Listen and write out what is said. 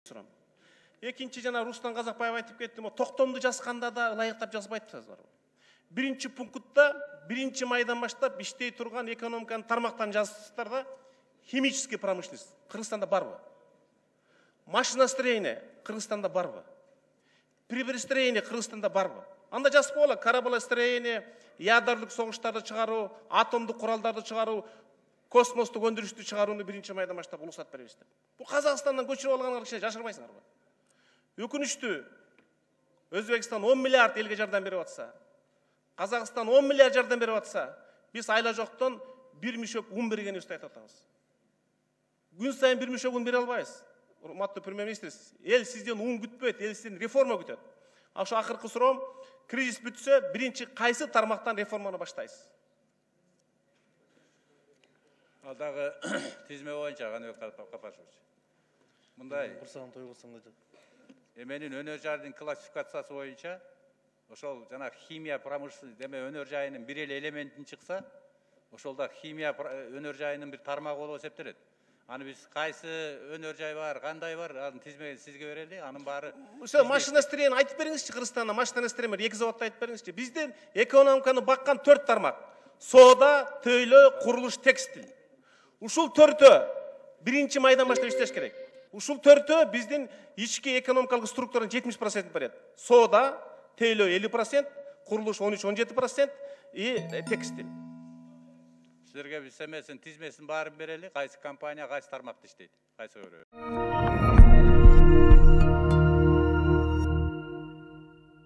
сурам. Экинчи жана Рустам Казакбаев айтып кетти, токтомду жазганда да ылайыктап жазбайсыздар. Биринчи пунктта, биринчи майдан баштап иштей турган экономиканын тармактарын жазсыздар да, химический промышленность Кыргызстанда барбы? Машиностроение Кыргызстанда барбы? Приборостроение Кыргызстанда барбы? Анда жазып коела, кораблестроение, ядерлик согуштарды чыгаруу, атомдук куралдарды чыгаруу, космостук өндүрүштү чыгарууну биринчи майдан баштап улуктап беребиз деп. Бул Казакстандан көчүрүп алгандар киши жашырбайсыңарбы? Өкүнүчтүү, Өзбекстан 10 миллиард элге жардам берип атса, Казакстан 10 миллиард жардам берип атса, биз айла жоктон бир мүшөк ун бергенибизди айтып атабыз. Күн сайын бир мүшөк ун бере албайбыз. Урматтуу премьер-министр, эл сизден ун күтпөйт, эл сизден реформа күтөт. Ошо акыркы суроом, кризис бүтсө, биринчи кайсы тармактан реформаны баштайсыз? Ал дагы тизме боюнча Каныбек Капашевич. Мындай. Курсагын тойгусаң да. Менин өнөр жайынын классификациясы боюнча, ошол жана химия промышленности деме өнөр жайынын бир эле элементин чыкса, ошолда химия өнөр жайынын бир тармагы болуп эсептелет. Аны биз кайсы өнөр жай бар, кандай бар, анын тизмени сизге берели, анын баары. Ошо машиностроение айтып бериңизчи, Кыргызстанда машиностроение 2 заводду айтып бериңизчи. Биздин экономиканы баккан 4 тармак: соода, төйлөө, курулуш, текстиль. Ушул 4-өө биринчи майдан баштап иштеш керек. Ушул 4-өө биздин ички экономикалык структуранын 70% берет. Соода, төйлөө 50%, курулуш 13-17% и текстиль. Силерге биз эмесин тизмесин баарын берели, кайсы компания кайсы тармакта иштейт, кайсы көрөбүз.